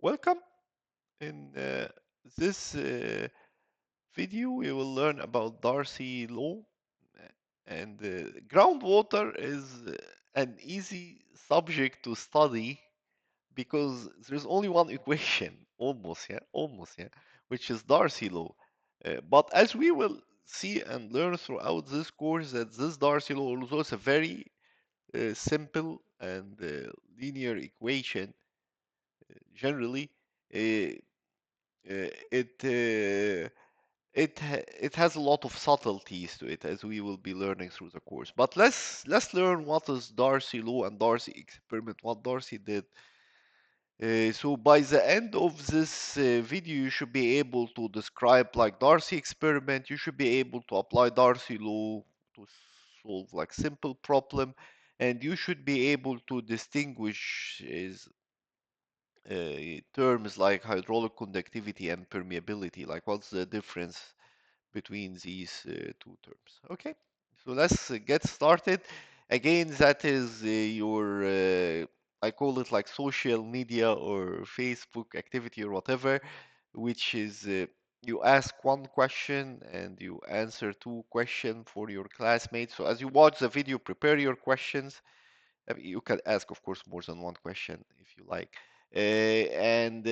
Welcome. In this video, we will learn about Darcy law. And groundwater is an easy subject to study because there's only one equation, almost, yeah, which is Darcy law. But as we will see and learn throughout this course, that this Darcy law also is a very simple and linear equation generally. Uh, it has a lot of subtleties to it, as we will be learning through the course. But let's learn what is Darcy law and Darcy experiment, what Darcy did. So by the end of this video, you should be able to describe like Darcy experiment. You should be able to apply Darcy law to solve like simple problem, and you should be able to distinguish terms like hydraulic conductivity and permeability. Like what's the difference between these two terms? Okay, so let's get started. Again, that is your I call it like social media or Facebook activity or whatever, which is you ask one question and you answer two questions for your classmates. So as you watch the video, prepare your questions. I mean, you can ask, of course, more than one question if you like, and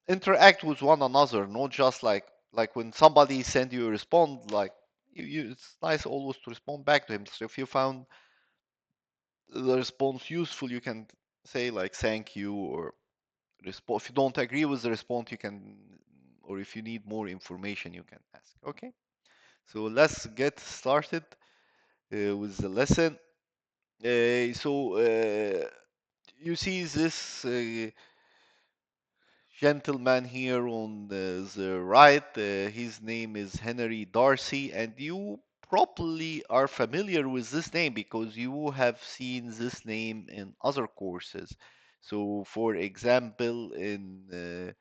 interact with one another, not just like when somebody send you a response, like it's nice always to respond back to him. So if you found the response useful, you can say like thank you or respond. If you don't agree with the response, you can, or if you need more information, you can ask. Okay, so let's get started with the lesson. You see this gentleman here on the right. His name is Henry Darcy, and you probably are familiar with this name because you have seen this name in other courses. So, for example, in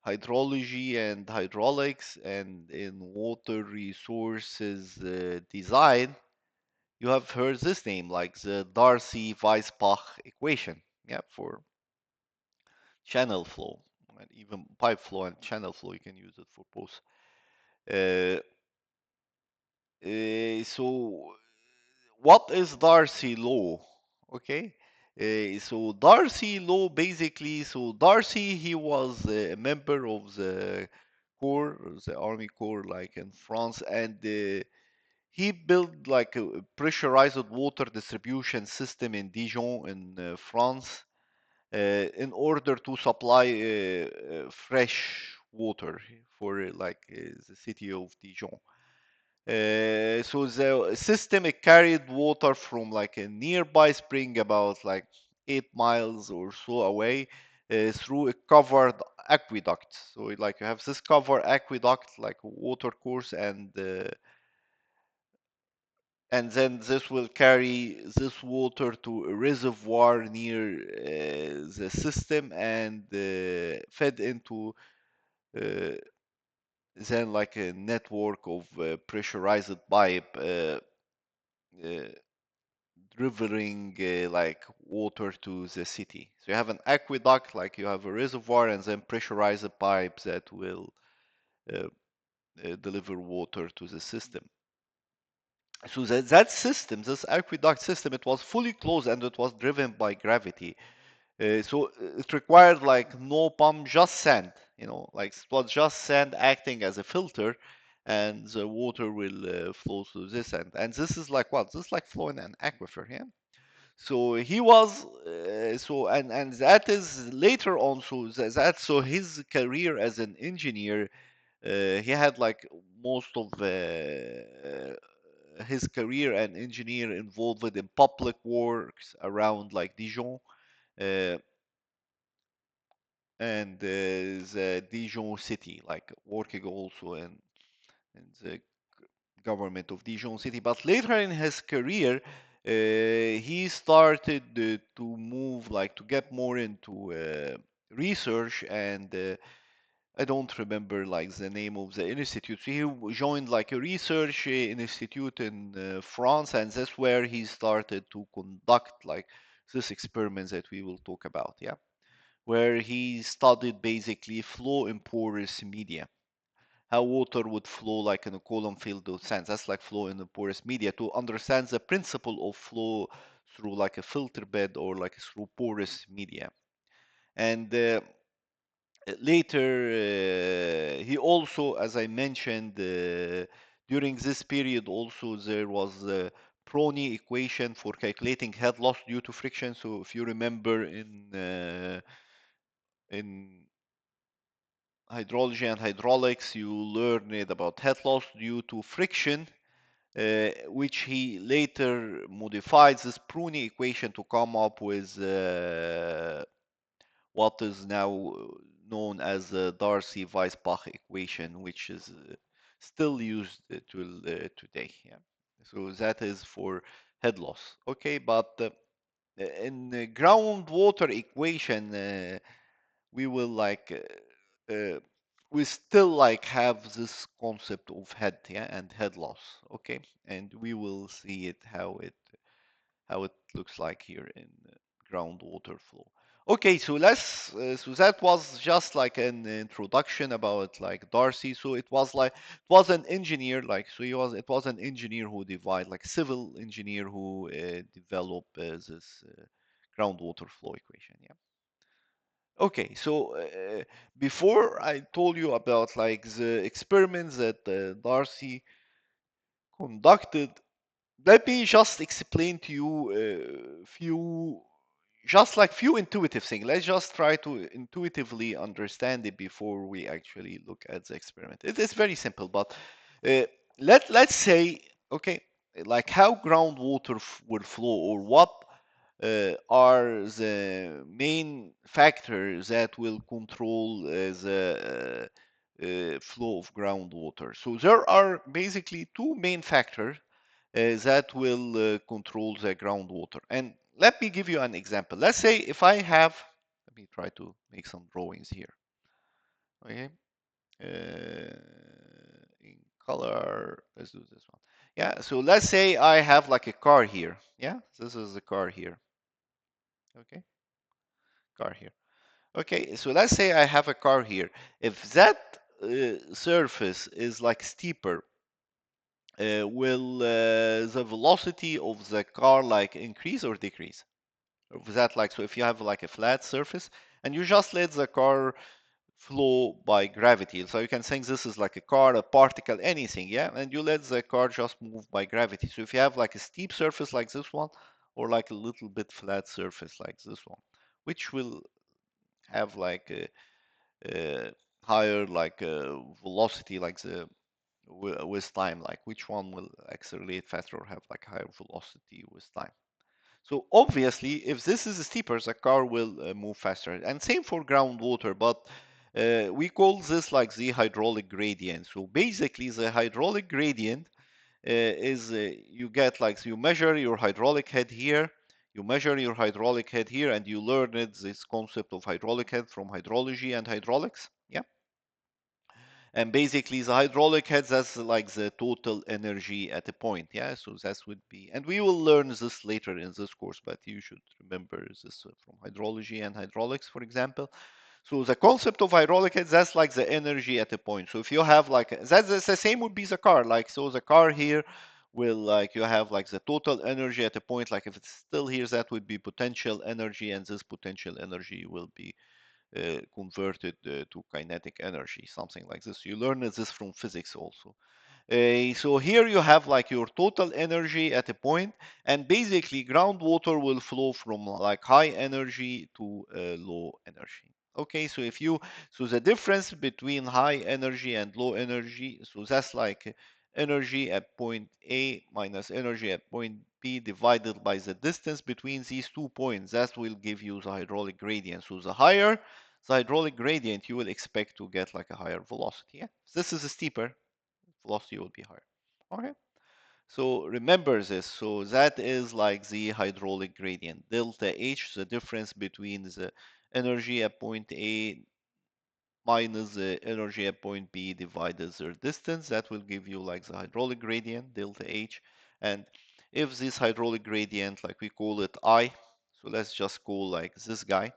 hydrology and hydraulics and in water resources design, you have heard this name, like the Darcy-Weisbach equation, yeah, for channel flow, and even pipe flow and channel flow. You can use it for both. Uh, so, what is Darcy law? Okay. So Darcy law basically. So Darcy, he was a member of the Corps, the Army Corps, like in France, and he built like a pressurized water distribution system in Dijon in France in order to supply fresh water for the city of Dijon. So the system it carried water from like a nearby spring about like 8 miles or so away through a covered aqueduct. So like you have this covered aqueduct like a water course, and then this will carry this water to a reservoir near the system and fed into uh, then like a network of pressurized pipe uh, delivering like water to the city. So you have an aqueduct, like you have a reservoir, and then pressurized pipes that will uh, deliver water to the system. So that system, this aqueduct system, it was fully closed and it was driven by gravity. It required like no pump, just sand. Like it was just sand acting as a filter, and the water will flow through this end. And this is like what? This is like flowing an aquifer, yeah. So he was and that is later on. So so his career as an engineer, he had like most of his career and engineer involved in public works around like Dijon uh, and the Dijon city, like working also in the government of Dijon city. But later in his career, he started to move, like to get more into research, and I don't remember like the name of the institute. So he joined like a research institute in France, and that's where he started to conduct like this experiments that we will talk about. Yeah. where he studied basically flow in porous media, how water would flow like in a column filled with sand. That's like flow in a porous media, to understand the principle of flow through like a filter bed or like through porous media. And later, he also, as I mentioned, during this period also there was a Prony equation for calculating head loss due to friction. So if you remember in hydrology and hydraulics, you learned about head loss due to friction, which he later modified this Prony equation to come up with what is now known as the Darcy-Weisbach equation, which is still used till today. Yeah. So that is for head loss. Okay, but in the groundwater equation, we will like we still like have this concept of head, yeah, and head loss. Okay, and we will see it how it looks like here in groundwater flow. Okay, so so that was just like an introduction about like Darcy. So it was an engineer, like so it was an engineer who devised, like civil engineer who developed this groundwater flow equation. Yeah. Okay, so before I told you about like the experiments that Darcy conducted, let me just explain to you a few, just like few intuitive things. Let's just try to intuitively understand it before we actually look at the experiment. It is very simple, but uh, let's say, okay, like how groundwater will flow, or what are the main factors that will control the flow of groundwater. So there are basically two main factors that will control the groundwater. And let me give you an example. Let's say if I have, let me try to make some drawings here. Okay, in color, let's do this one. Yeah, so let's say I have like a car here. Yeah, this is the car here. Okay, car here. Okay, so let's say I have a car here. If that surface is like steeper, will the velocity of the car like increase or decrease? Or was that like, so if you have like a flat surface and you just let the car flow by gravity, so you can think this is like a car, a particle, anything, yeah, and you let the car just move by gravity. So if you have like a steep surface like this one, or like a little bit flat surface like this one, which will have like a higher like velocity, like the with time, like which one will accelerate faster or have like higher velocity with time. So obviously, if this is steeper, the car will move faster. And same for groundwater, but we call this like the hydraulic gradient. So basically, the hydraulic gradient is you get like, so you measure your hydraulic head here, you measure your hydraulic head here, and you learned this concept of hydraulic head from hydrology and hydraulics. Yeah. And basically the hydraulic heads, that's like the total energy at a point. Yeah, so that would be, and we will learn this later in this course, but you should remember this from hydrology and hydraulics, for example. So the concept of hydraulic heads, that's like the energy at a point. So if you have like, that's the same would be the car, like, so the car here will like, you have like the total energy at a point, like if it's still here, that would be potential energy, and this potential energy will be converted to kinetic energy, something like this. You learn this from physics also. So here you have like your total energy at a point, and basically groundwater will flow from like high energy to low energy. Okay, so if you, so the difference between high energy and low energy, so that's like energy at point A minus energy at point B divided by the distance between these 2 points. That will give you the hydraulic gradient. So the higher the hydraulic gradient, you will expect to get like a higher velocity. Yeah? This is a steeper, velocity will be higher. Okay. So remember this. So that is like the hydraulic gradient. Delta H, the difference between the energy at point A minus the energy at point B divided their distance. That will give you like the hydraulic gradient, delta H. And if this hydraulic gradient, like we call it I, so let's just call like this guy.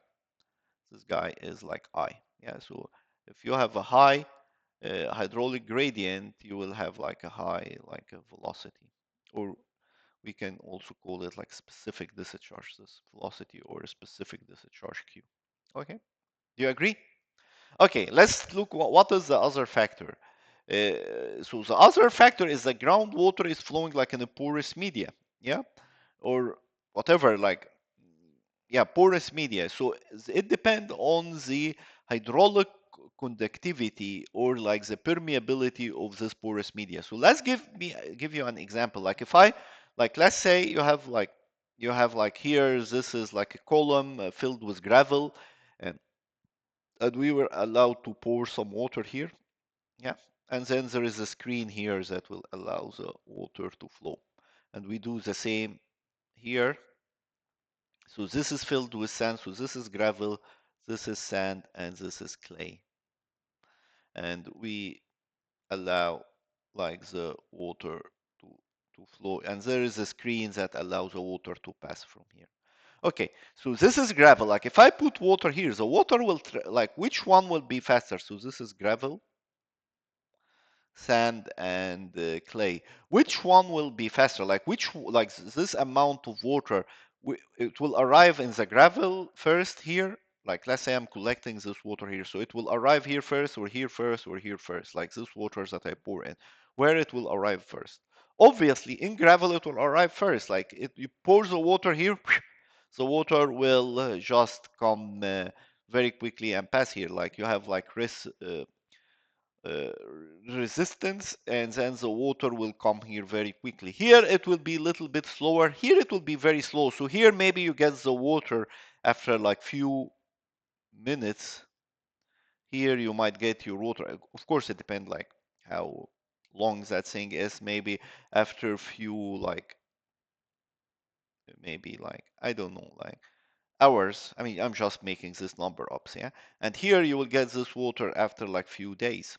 This guy is like I. Yeah, so if you have a high hydraulic gradient, you will have like a high like a velocity, or we can also call it like specific discharge, this velocity or a specific discharge Q. Okay, do you agree? Okay, let's look what is the other factor. So the other factor is the groundwater is flowing like in a porous media, yeah, or whatever, like yeah, porous media. So it depends on the hydraulic conductivity or like the permeability of this porous media. So let's give you an example. Like if I like let's say you have like here this is like a column filled with gravel, and we were allowed to pour some water here. Yeah. And then there is a screen here that will allow the water to flow. And we do the same here. So this is filled with sand. So this is gravel, this is sand, and this is clay. And we allow like the water to flow. And there is a screen that allows the water to pass from here. Okay, so this is gravel. Like if I put water here, the water will like which one will be faster? So this is gravel, sand, and clay. Which one will be faster? Like like this amount of water, it will arrive in the gravel first here. Like let's say I'm collecting this water here, so it will arrive here first, or here first, or here first. Like this water that I pour in, where it will arrive first. Obviously, in gravel it will arrive first. Like you pour the water here, the water will just come very quickly and pass here. Like you have like uh, resistance, and then the water will come here very quickly. Here it will be a little bit slower. Here it will be very slow. So here maybe you get the water after like few minutes. Here you might get your water. Of course, it depends like how long that thing is. Maybe after a few like maybe like I don't know like hours. I mean, I'm just making this number up, yeah. And here you will get this water after like few days.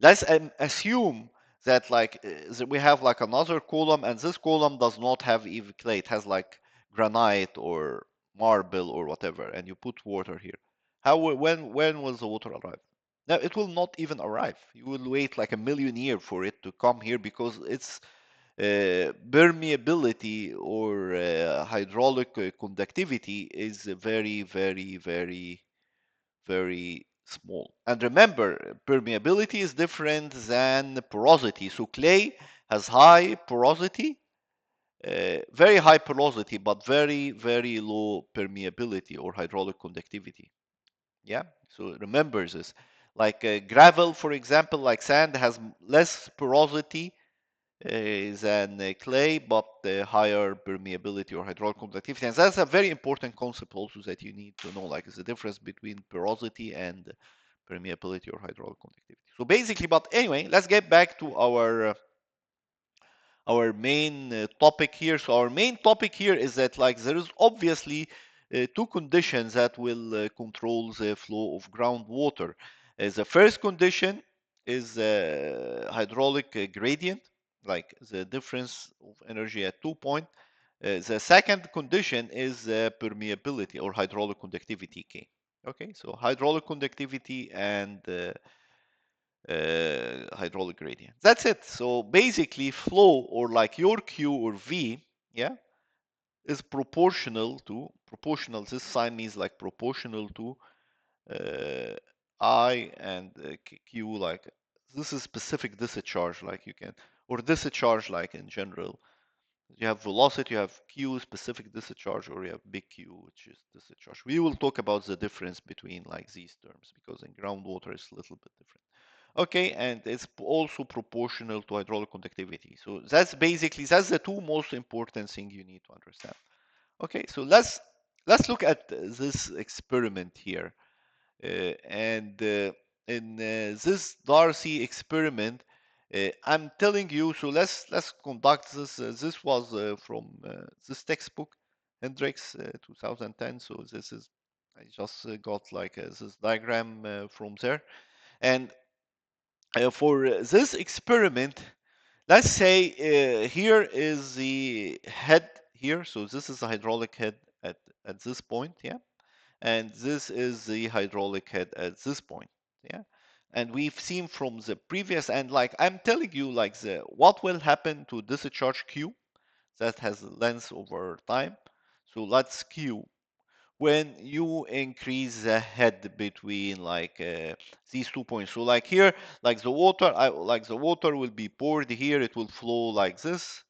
Let's assume that like that we have like another column, and this column does not have even clay. It has like granite or marble or whatever, and you put water here. When will the water arrive? Now it will not even arrive. You will wait like a million years for it to come here because its permeability or hydraulic conductivity is very small. And remember, permeability is different than porosity. So clay has high porosity, very high porosity, but very low permeability or hydraulic conductivity. Yeah. So remember this. Like gravel, for example, like sand has less porosity than clay, but higher permeability or hydraulic conductivity. And that's a very important concept also that you need to know, like is the difference between porosity and permeability or hydraulic conductivity. So basically, but anyway, let's get back to our main topic here. So our main topic here is that like there is obviously two conditions that will control the flow of groundwater. The first condition is hydraulic gradient, like the difference of energy at 2 points. The second condition is permeability or hydraulic conductivity K. Okay, so hydraulic conductivity and hydraulic gradient. That's it. So basically, flow or like your Q or V, yeah, is proportional. This sign means like proportional to uh, I and Q. Like this is specific discharge, like you can or discharge, like in general. You have velocity, you have Q specific discharge, or you have big Q, which is discharge. We will talk about the difference between like these terms because in groundwater it's a little bit different. Okay, and it's also proportional to hydraulic conductivity. So that's basically that's the two most important thing you need to understand. Okay, so let's look at this experiment here. And in this Darcy experiment, I'm telling you. So let's conduct this. This was from this textbook, Hendricks, 2010. So this is I just got like this diagram from there. And for this experiment, let's say here is the head here. So this is the hydraulic head at this point, yeah. and this is the hydraulic head at this point. Yeah. And we've seen from the previous, and like I'm telling you, like what will happen to discharge Q that has length over time. So let's Q when you increase the head between like these 2 points. So like here, like the water will be poured here, it will flow like this.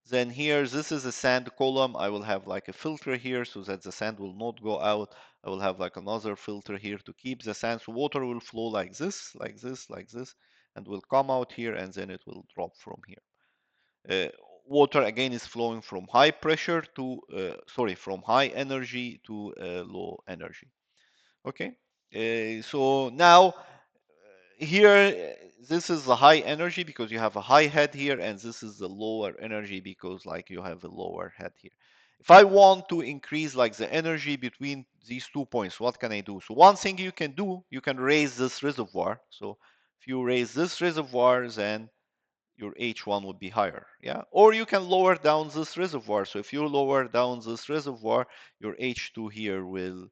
Then here, this is a sand column. I will have like a filter here so that the sand will not go out. I will have like another filter here to keep the sand. So water will flow like this, like this, like this, and will come out here, and then it will drop from here. Water again is flowing from high pressure to, sorry, from high energy to low energy. Okay. So now here, this is the high energy because you have a high head here, and this is the lower energy because like you have a lower head here. If I want to increase like the energy between these 2 points, what can I do? So one thing you can do, you can raise this reservoir. So if you raise this reservoir, then your H1 would be higher. Yeah. Or you can lower down this reservoir. So if you lower down this reservoir, your H2 here will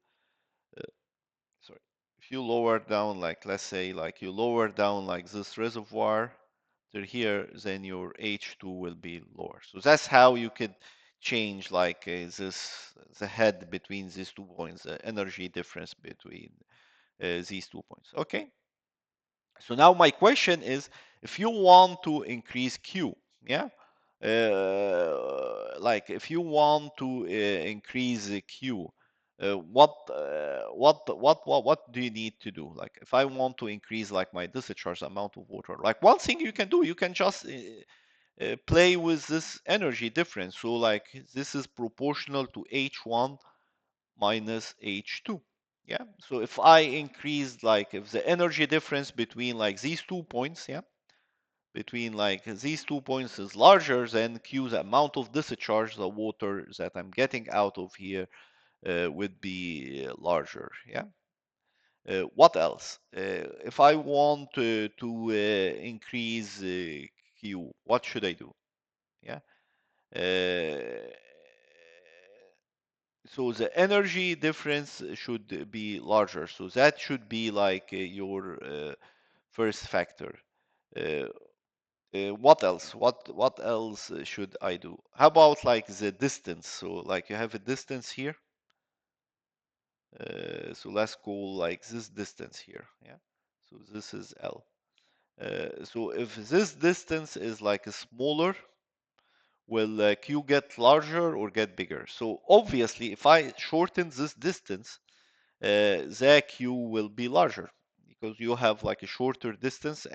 sorry, if you lower down, like let's say, like you lower down like this reservoir to here, then your H2 will be lower. So that's how you could change like the head between these 2 points, the energy difference between these 2 points. Okay. So now my question is, if you want to increase Q, yeah, like if you want to increase the Q, what do you need to do? Like if I want to increase like my discharge amount of water, like one thing you can do, you can just play with this energy difference. So like this is proportional to H1 minus H2. Yeah. So if I increase like if the energy difference between like these 2 points, yeah, between like these 2 points is larger than Q, the amount of discharge, the water that I'm getting out of here would be larger. Yeah. What else? If I want to increase Q, what should I do? Yeah. Uh, so the energy difference should be larger. So that should be like your first factor. Uh, what else? What else should I do? How about like the distance? So like you have a distance here. So let's call like this distance here. Yeah. So this is L. So if this distance is like a smaller, will Q get larger or get bigger? So obviously, if I shorten this distance, the Q will be larger because you have like a shorter distance.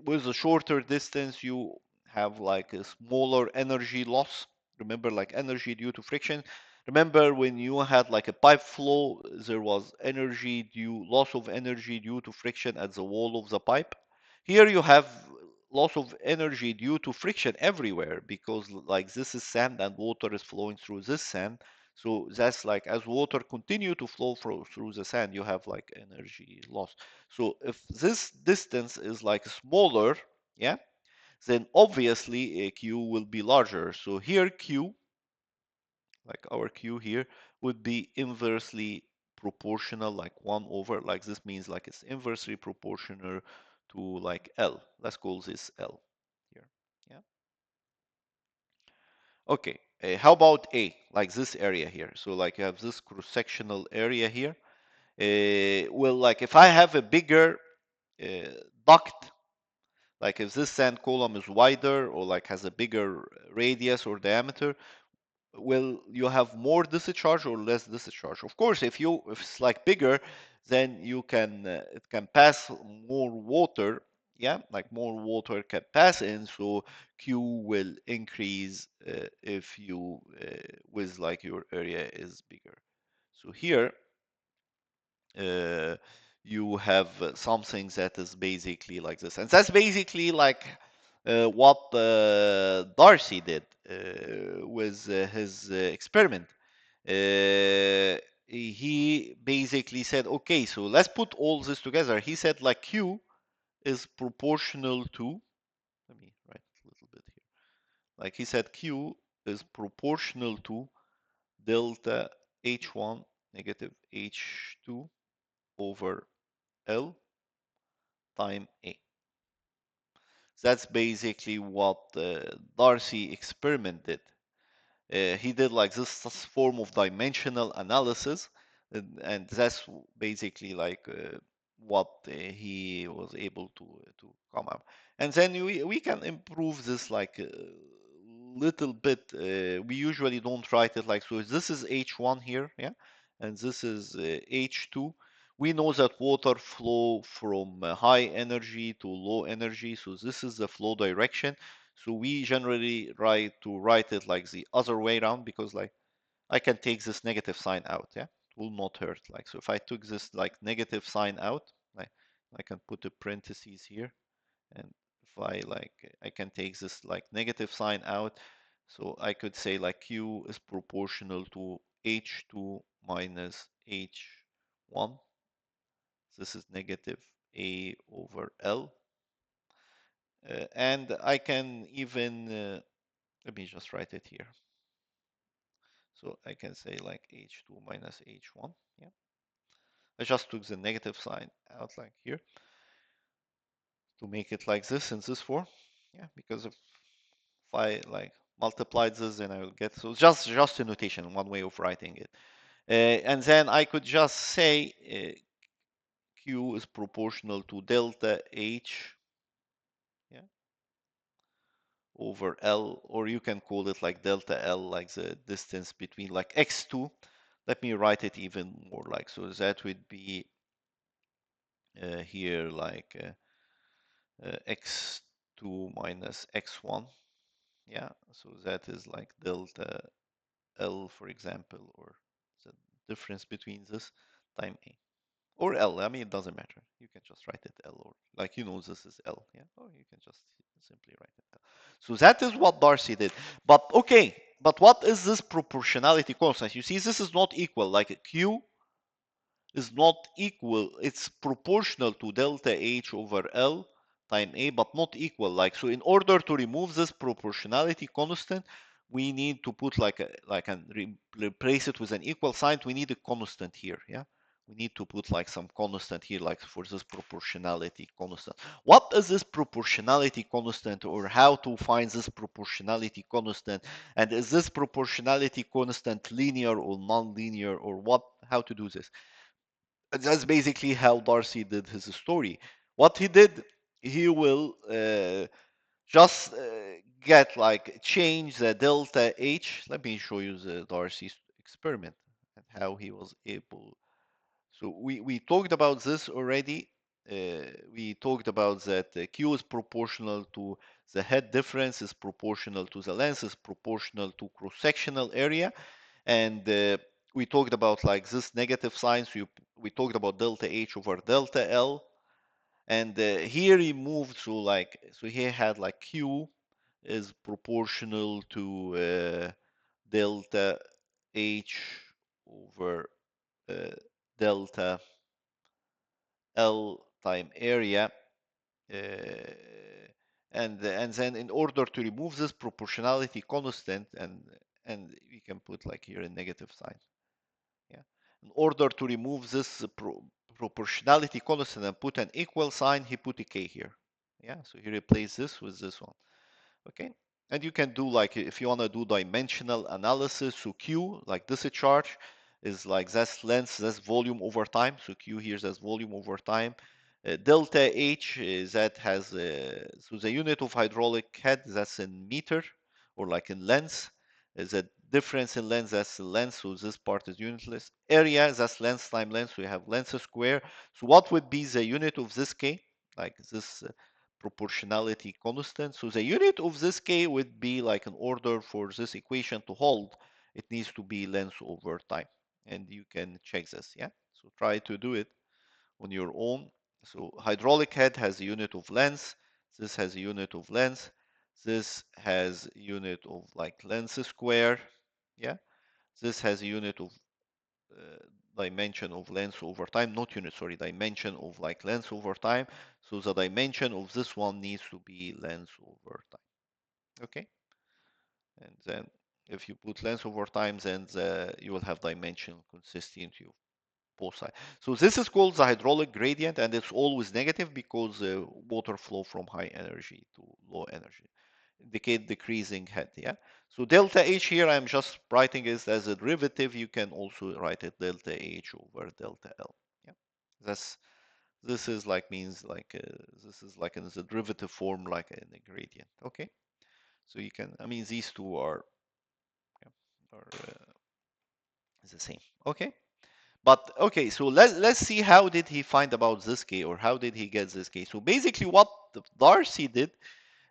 With a shorter distance, you have like a smaller energy loss. Remember, like energy due to friction. Remember when you had like a pipe flow, there was loss of energy due to friction at the wall of the pipe. Here you have loss of energy due to friction everywhere because like this is sand and water is flowing through this sand. So that's like as water continue to flow through the sand, you have like energy loss. So if this distance is like smaller, yeah, then obviously a Q will be larger. So here Q, like our Q here, would be inversely proportional, like 1 over, like this means like it's inversely proportional to like L. Let's call this L here. Yeah. Okay. How about A, like this area here? So like you have this cross-sectional area here. Well, like if I have a bigger uh, duct, like if this sand column is wider or like has a bigger radius or diameter, will you have more discharge or less discharge? Of course, if it's like bigger, then you can it can pass more water. Yeah, like more water can pass in, so Q will increase if you with like your area is bigger. So here uh, you have something that is basically like this. And that's basically like what Darcy did with his experiment. He basically said, okay, so let's put all this together. He said like Q is proportional to, let me write a little bit here. Like he said Q is proportional to delta H1 negative H2 over L time A. That's basically what Darcy experimented. He did like this form of dimensional analysis, and that's basically like what he was able to come up. And then we can improve this like a little bit. We usually don't write it like so. This is H1 here, yeah, and this is H2. We know that water flow from high energy to low energy, so this is the flow direction. So we generally write it like the other way around because like I can take this negative sign out, yeah? It will not hurt. Like so if I took this like negative sign out, like I can put a parentheses here, and if I can take this like negative sign out, so I could say like Q is proportional to H2 minus H1. This is negative A over L. And I can even let me just write it here. So I can say like H2 minus H1. Yeah. I just took the negative sign out like here to make it like this in this form. Yeah, because if I like multiplied this, then I will get, so just a notation, one way of writing it. And then I could just say Q is proportional to delta H, yeah, over L, or you can call it like delta L, like the distance between like X2. Let me write it even more like, so that would be here like X2 minus X1. Yeah, so that is like delta L, for example, or the difference between this time A. Or L, I mean, it doesn't matter. You can just write it L, or like, you know, this is L, yeah? Or you can just simply write it L. So that is what Darcy did. But okay, but what is this proportionality constant? You see, this is not equal, like Q is not equal. It's proportional to delta H over L time A, but not equal. Like, so in order to remove this proportionality constant, we need to put replace it with an equal sign. We need a constant here, yeah? We need to put like some constant here, like for this proportionality constant. What is this proportionality constant, or how to find this proportionality constant? And is this proportionality constant linear or non-linear, or what, how to do this? That's basically how Darcy did his story. What he did, he will just get like change the delta H. Let me show you the Darcy's experiment and how he was able. So we talked about this already. We talked about that Q is proportional to the head difference, is proportional to the length, is proportional to cross-sectional area. And we talked about like this negative sign. So we talked about delta H over delta L. And here he moved to like, so he had like Q is proportional to delta H over uh, delta L time area. Uh, and then in order to remove this proportionality constant, and we can put like here a negative sign. Yeah. In order to remove this proportionality constant and put an equal sign, he put a k here. Yeah, so he replaced this with this one. Okay, and you can do like, if you want to do dimensional analysis, so Q, like this charge, is like that's length, that's volume over time. So Q here, that's volume over time. Delta H is that has, so the unit of hydraulic head, that's in meter, or like in length. Is a difference in length, that's the length, so this part is unitless. Area, that's length time length, so we have length square. So what would be the unit of this K? Like this proportionality constant. So the unit of this K would be like, in order for this equation to hold, it needs to be length over time. And you can check this, yeah? So try to do it on your own. So hydraulic head has a unit of length. This has a unit of length. This has a unit of like length square. Yeah. This has a unit of dimension of length over time, not unit, sorry, dimension of like length over time. So the dimension of this one needs to be length over time. Okay. And then If you put length over time, then you will have dimension consistency of both sides. So this is called the hydraulic gradient, and it's always negative because water flow from high energy to low energy. Indicate decreasing head, yeah? So delta H here, I'm just writing it as a derivative. You can also write it delta H over delta L. Yeah, that's this is like means like this is like in the derivative form like in a gradient. Okay, so you can, I mean, these two are, yeah, are the same. Okay. But okay, so let's see how did he find about this K, or how did he get this K. So basically what Darcy did,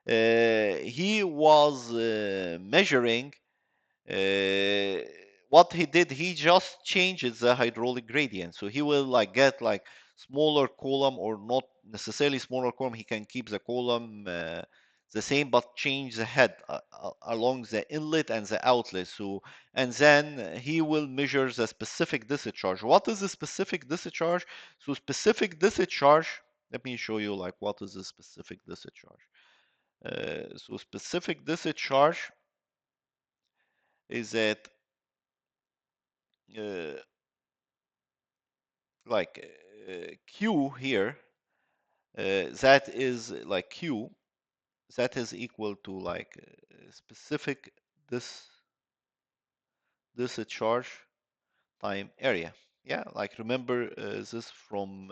he was measuring uh, what he did, he just changes the hydraulic gradient. So he will like get like smaller column, or not necessarily smaller column. He can keep the column the same, but change the head along the inlet and the outlet. So, and then he will measure the specific discharge. What is the specific discharge? So specific discharge, let me show you like what is the specific discharge. So specific discharge is that uh, like Q here, that is like Q, that is equal to like specific this charge time area. Yeah, like remember this from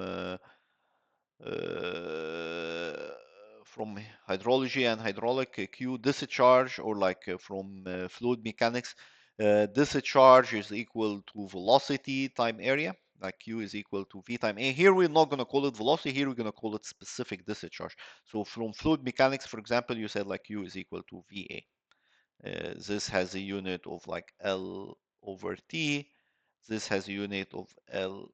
hydrology and hydraulic Q discharge, or like from fluid mechanics, discharge is equal to velocity time area. Like Q is equal to V time A. Here we're not going to call it velocity. Here we're going to call it specific discharge. So from fluid mechanics, for example, you said like Q is equal to VA. This has a unit of like L over T. This has a unit of L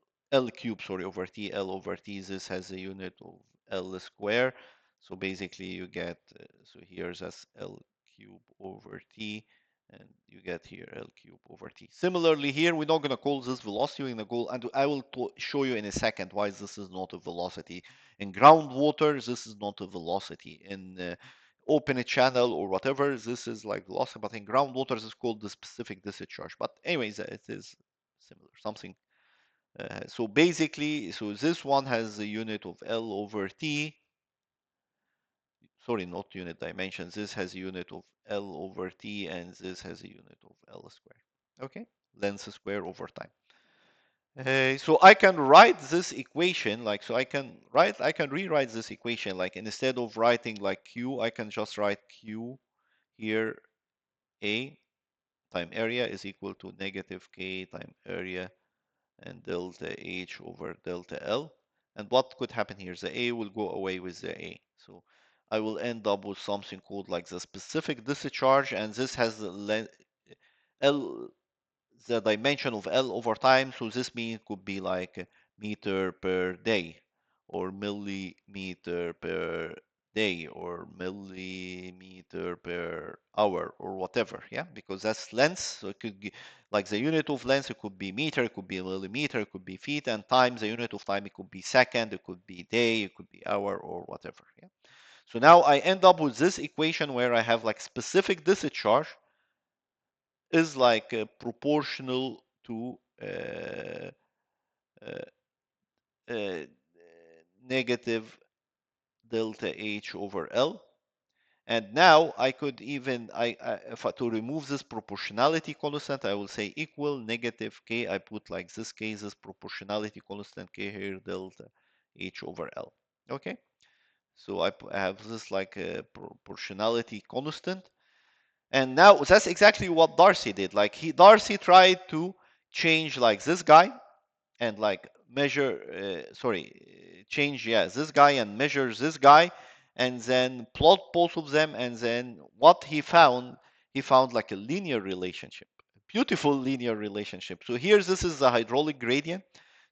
cube, sorry, over T, L over T. This has a unit of L square. So basically you get, so here's that's L cube over T, and you get here L cube over T. Similarly here, we're not going to call this velocity, we're going to call, and I will show you in a second why this is not a velocity. In groundwater, this is not a velocity. In open a channel or whatever, this is like velocity, but in groundwater, this is called the specific discharge. But anyways, it is similar, something. So basically, so this one has a unit of L over T. Sorry, not unit dimensions. This has a unit of L over T, and this has a unit of L squared. Okay, length square over time. So I can write this equation like, so I can rewrite this equation like, instead of writing like Q, I can just write Q here, A time area is equal to negative K time area and delta H over delta L. And what could happen here? The A will go away with the A. So I will end up with something called like the specific discharge, and this has the L, the dimension of L over time. So this mean could be like meter per day, or millimeter per day, or millimeter per hour, or whatever. Yeah, because that's length. So it could be like the unit of length, it could be meter, it could be millimeter, it could be feet, and time, the unit of time, it could be second, it could be day, it could be hour, or whatever. Yeah. So now I end up with this equation where I have like specific discharge is like proportional to uh, uh, negative delta H over L. And now I could even, if to remove this proportionality constant, I will say equal negative K. I put like this K, this proportionality constant K here, delta H over L. Okay. So I have this like a proportionality constant. And now that's exactly what Darcy did. Like Darcy tried to change like this guy and like measure, change, yeah, this guy and measure this guy, and then plot both of them. And then what he found like a linear relationship, beautiful linear relationship. So here, this is the hydraulic gradient.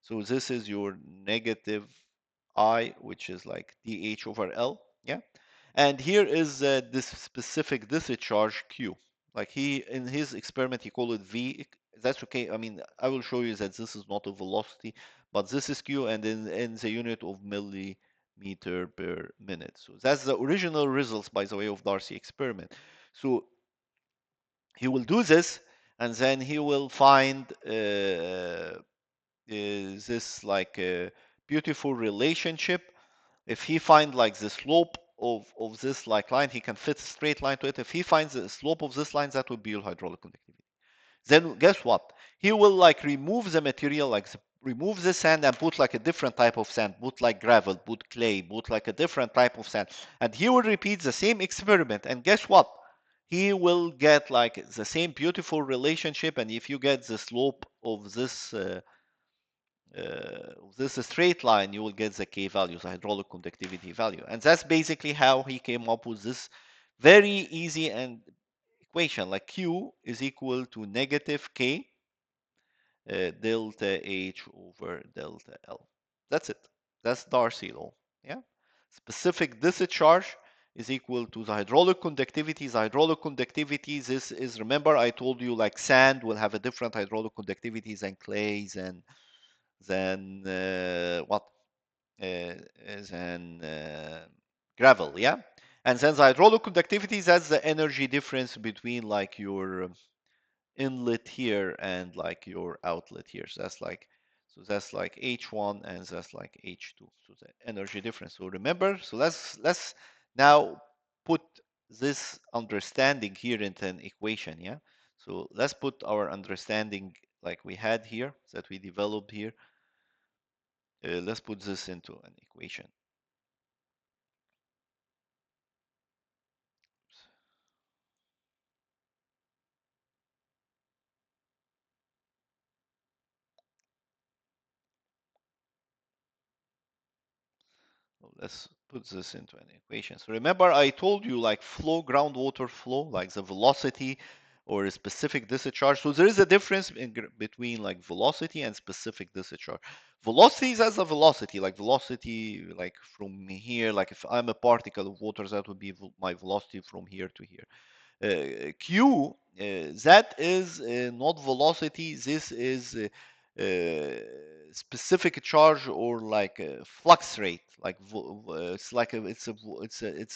So this is your negative I, which is like dH over L. Yeah. And here is this specific discharge Q. Like in his experiment, he called it V. That's okay. I mean, I will show you that this is not a velocity, but this is Q, and in the unit of millimeter per minute. So that's the original results, by the way, of Darcy experiment. So He will do this, and then he will find this like a beautiful relationship. If he find like the slope of this like line, he can fit a straight line to it. If he finds the slope of this line, that would be your hydraulic conductivity. Then guess what? He will like remove the material, like remove the sand and put like a different type of sand, put like gravel, put clay, put like a different type of sand. And he will repeat the same experiment. And guess what? He will get like the same beautiful relationship. And if you get the slope of this straight line, you will get the K value, the hydraulic conductivity value. And that's basically how he came up with this very easy and equation, like Q is equal to negative K delta H over delta L. That's it. That's Darcy law. Yeah. Specific discharge is equal to the hydraulic conductivity. The hydraulic conductivity, this is, remember I told you like sand will have a different hydraulic conductivity than clays and than what? Than gravel, yeah? And then the hydraulic conductivity, that's the energy difference between like your inlet here and like your outlet here. So that's like H1 and that's like H2. So the energy difference. So remember, so let's now put this understanding here into an equation, yeah? So let's put our understanding like we had here that we developed here. Let's put this into an equation. So let's put this into an equation. So remember I told you like flow, groundwater flow, like the velocity or a specific discharge. So there is a difference between like velocity and specific discharge. Velocity is as a velocity, like from here, like if I'm a particle of water, that would be my velocity from here to here. Q, that is not velocity. This is specific charge or like a flux rate. Like it's like it's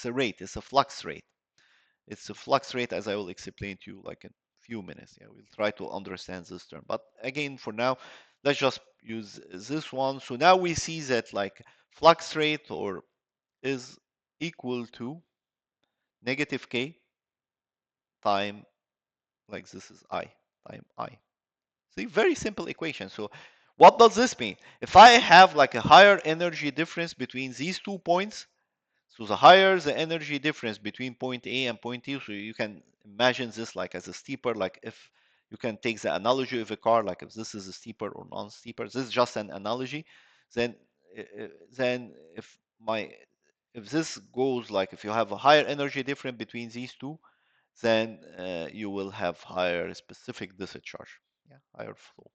a rate. It's a flux rate. It's a flux rate, as I will explain to you like in a few minutes. Yeah, we'll try to understand this term. But again, for now, let's just use this one. So now we see that like flux rate or is equal to negative k time, like this is I time I. See, very simple equation. So what does this mean? If I have like a higher energy difference between these 2 points, so the higher the energy difference between point A and point T, so you can imagine this like as a steeper, like if you can take the analogy of a car, like if this is a steeper or non-steeper, this is just an analogy, then then if this goes like if you have a higher energy difference between these two, then you will have higher specific discharge, yeah, higher flow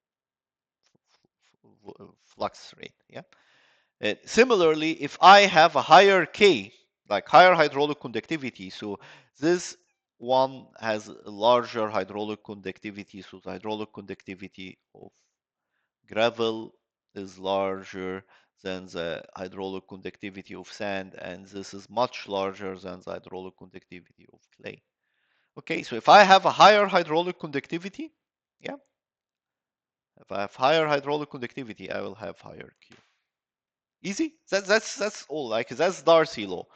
flux rate, yeah. Similarly, if I have a higher K, like higher hydraulic conductivity, so this one has a larger hydraulic conductivity, so the hydraulic conductivity of gravel is larger than the hydraulic conductivity of sand, and this is much larger than the hydraulic conductivity of clay. Okay, so if I have a higher hydraulic conductivity, yeah, if I have higher hydraulic conductivity, I will have higher Q. Easy? That's all. Like that's Darcy law.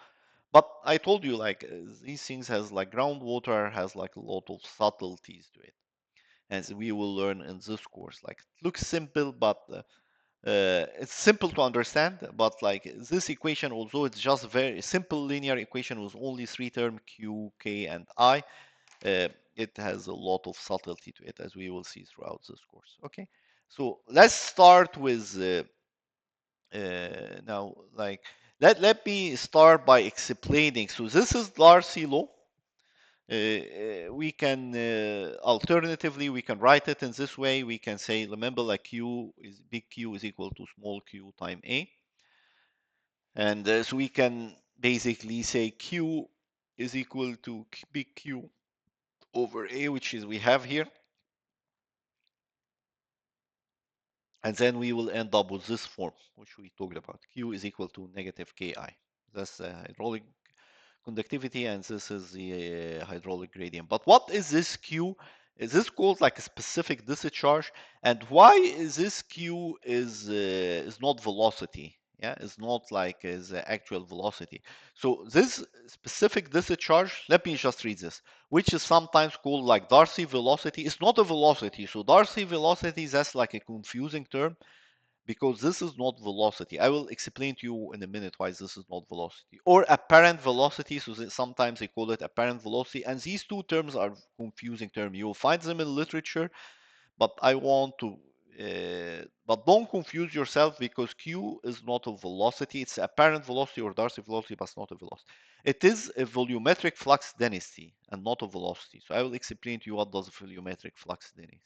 But I told you like these things has like groundwater has like a lot of subtleties to it, as we will learn in this course. Like it looks simple, but it's simple to understand. But like this equation, although it's just very simple linear equation with only three terms Q, K, and I, it has a lot of subtlety to it, as we will see throughout this course. Okay, so let's start with now, like let me start by explaining. So this is Darcy law. We can alternatively we can write it in this way. We can say, remember, like Q is big Q is equal to small q time A, and so we can basically say Q is equal to big Q over A, which is we have here. And then we will end up with this form, which we talked about. Q is equal to negative Ki. That's the hydraulic conductivity, and this is the hydraulic gradient. But what is this Q? Is this called like a specific discharge? And why is this Q is not velocity? Yeah, it's not like is actual velocity. So this specific discharge, let me just read this, which is sometimes called like Darcy velocity. It's not a velocity. So Darcy velocity, that's like a confusing term because this is not velocity. I will explain to you in a minute why this is not velocity. Or apparent velocity, so sometimes they call it apparent velocity, and these two terms are confusing terms. You'll find them in literature, but I want to, but don't confuse yourself because Q is not a velocity. It's apparent velocity or Darcy velocity, but it's not a velocity. It is a volumetric flux density and not a velocity. So I will explain to you what does volumetric flux density.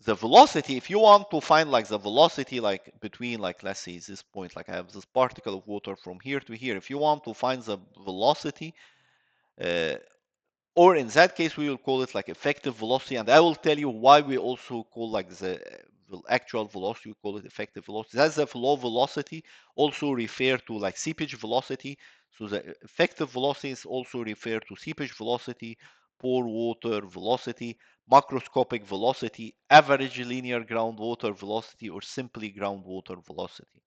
The velocity, if you want to find like the velocity like between like let's say this point, like I have this particle of water from here to here, if you want to find the velocity, uh, or in that case we will call it like effective velocity, and I will tell you why we also call like the actual velocity, we call it effective velocity. That's the flow velocity, also referred to like seepage velocity. So the effective velocity is also referred to seepage velocity, pore water velocity, macroscopic velocity, average linear groundwater velocity, or simply groundwater velocity.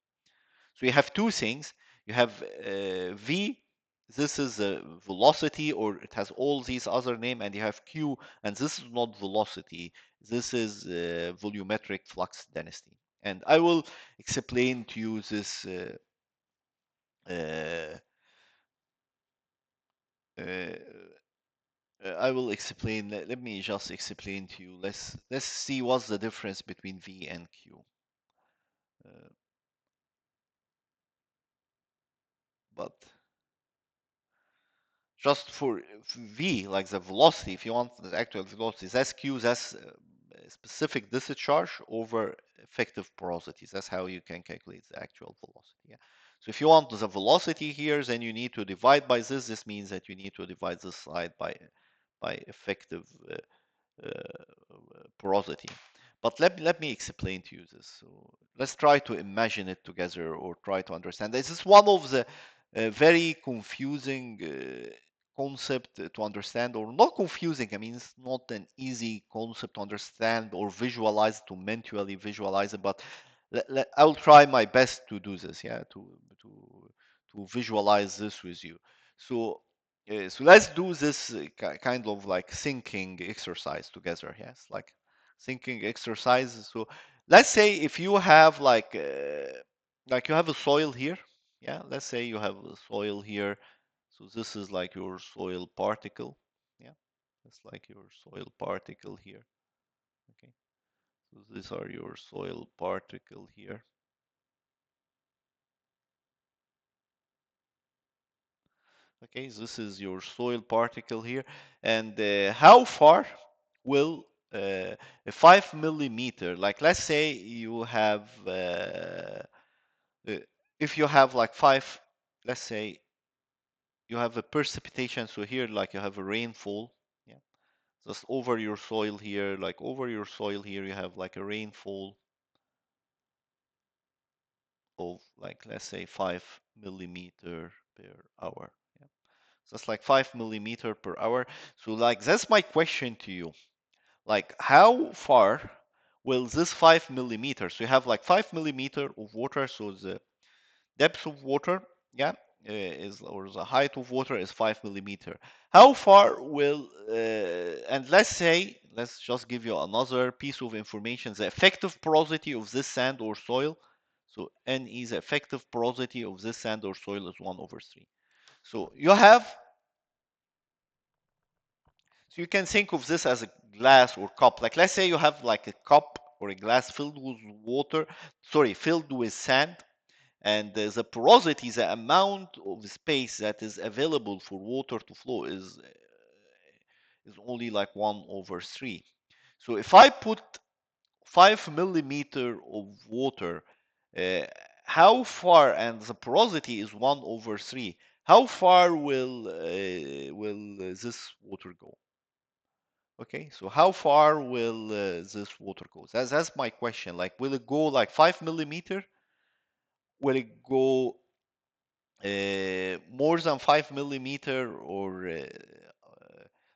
So you have two things. You have V, this is a velocity, or it has all these other name, and you have Q, and this is not velocity. This is volumetric flux density. And I will explain to you this. Uh, uh, I will explain. Let me just explain to you. Let's see what's the difference between V and Q. Uh, but just for v, like the velocity, if you want the actual velocity, that's q, that's specific discharge over effective porosity. That's how you can calculate the actual velocity. Yeah. So if you want the velocity here, then you need to divide by this. This means that you need to divide this side by effective porosity. But let me explain to you this. So let's try to imagine it together or try to understand. This is one of the very confusing concept to understand, or not confusing. I mean, it's not an easy concept to understand or visualize, to mentally visualize it. But I'll try my best to do this. Yeah, to to visualize this with you. So so let's do this kind of like thinking exercise together. Yes, like thinking exercise. So let's say if you have like you have a soil here. Yeah, let's say you have a soil here. So this is like your soil particle. Yeah, it's like your soil particle here. Okay, so these are your soil particle here. Okay, this is your soil particle here. And how far will a 5 millimeter, like let's say you have, uh, if you have like let's say you have a precipitation, so here like you have a rainfall, yeah, just over your soil here, like over your soil here, you have like a rainfall of like let's say 5 millimeter per hour. Yeah. So it's like 5 millimeter per hour. So like that's my question to you. Like how far will this 5 millimeters? So you have like 5 millimeter of water. So the depth of water, yeah, is, or the height of water is 5 millimeter. How far will and let's say, let's just give you another piece of information, the effective porosity of this sand or soil. So Ne, the effective porosity of this sand or soil is 1/3. So you have, so you can think of this as a glass or cup. Like let's say you have like a cup or a glass filled with water, sorry, filled with sand, and the porosity, the amount of space that is available for water to flow is only like 1/3. So if I put 5 millimeter of water, uh, how far, and the porosity is 1/3, how far will this water go? Okay, so how far will this water go? That's my question. Like, will it go like 5 millimeter? Will it go more than 5 millimeter, or